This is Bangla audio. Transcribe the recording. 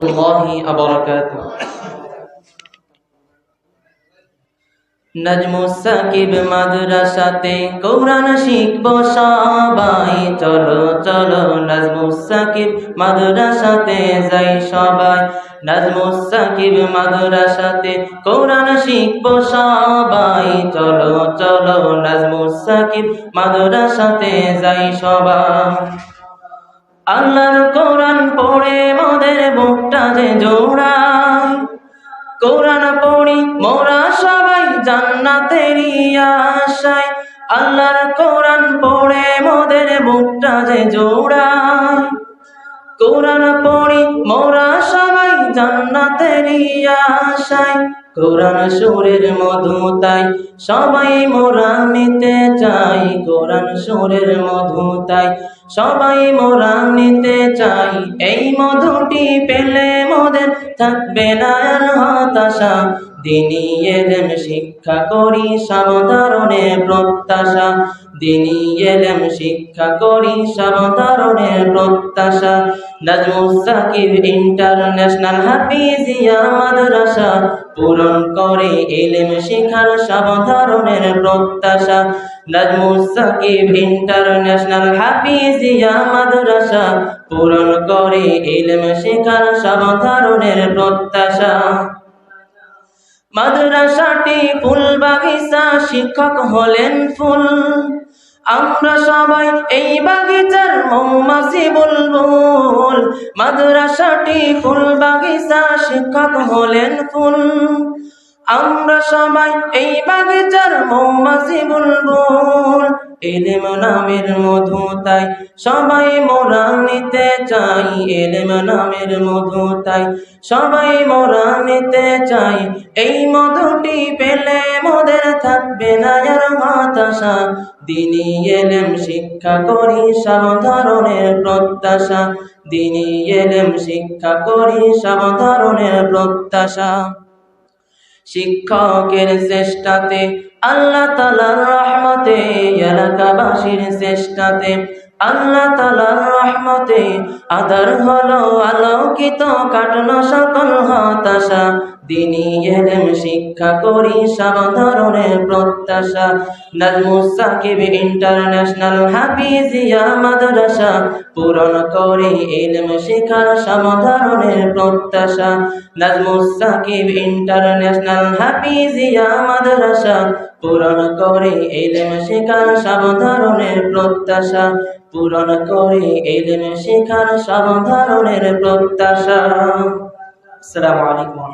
الله وبركاته নাজমুস সাকিব মাদ্রাসাতে কোরআন শিখবো সবাই, চলো চলো নাজমুস সাকিব মাদ্রাসাতে যাই সবাই। নাজমুস সাকিব মাদ্রাসাতে কোরআন শিখবো সবাই, চলো চলো নাজমুস সাকিব মাদ্রাসাতে যাই সবাই। আল্লাহর কোরআন পড়ে মোদের বুকটা যে জোড়ায়, কোরআন পড়ি মোরা সবাই জান্নাতেরই আশায়। আল্লাহর কোরআন পড়ে মোদের বুকটা যে জোড়ায়, কোরআন পড়ি মোরা সবাই জান্নাতেরই আশায়। কোরআন সুরের মধু তাই সবাই মোরা নিতে চাই, কোরআন সুরের মধু তাই সবাই মোরা নিতে চাই। এই মধুটি পেলে মোদের থাকবে না আর হতাশা, দিনী ইলম শিক্ষা করি সাবধারণের প্রত্যাশা। দিনী ইলম শিক্ষা করি সাবধারণের প্রত্যাশা। নাজমুস সাকিব ইন্টারন্যাশনাল হাফিজিয়া মাদ্রাসা পূরণ করে ইলম শিখার সাবধারণের প্রত্যাশা। নাজমুস সাকিব ইন্টারন্যাশনাল হাফিজিয়া মাদ্রাসা পূরণ করে ইলম শিখার সাবধারণের প্রত্যাশা। মাদ্রাসাটি ফুল বাগিচা, শিক্ষক হলেন ফুল, আমরা সবাই এই বাগিচার মৌমাছি বুলবুল। মাদ্রাসাটি ফুল বাগিচা, শিক্ষক হলেন ফুল, আমরা সবাই এই বাগিচার মৌমাছি বুলবুল। ইলম নামের মধু তাই সবাই মোরা নিতে চাই, ইলম নামের মধু তাই সবাই মোরা নিতে চাই। এই মধুটি পেলে মোদের থাকবে না আর হতাশা, দিনী ইলম শিক্ষা করি সাবধারণের প্রত্যাশা। দিনী ইলম শিক্ষা করি সাবধারণের প্রত্যাশা। শিক্ষকের চেষ্টাতে আল্লাহ তাআলার রহমতে, এলাকাবাসীর চেষ্টাতে আল্লাহ তাআলার রহমতে আধার হলো আলোকিত, কাটলো সকল হতাশা। দিনী ইলম শিক্ষা করি সাবধারণের প্রত্যাশা। নাজমুস সাকিব ইন্টারন্যাশনাল হাফিজিয়া মাদ্রাসা পূরণ করে ইলম শিখার সাবধারণের প্রত্যাশা। নাজমুস সাকিব ইন্টারন্যাশনাল হাফিজিয়া মাদ্রাসা পূরণ করে ইলম শিখার সাবধারণের প্রত্যাশা, পূরণ করে ইলম শিখার সাবধারণের প্রত্যাশা। আসসালামু আলাইকুম।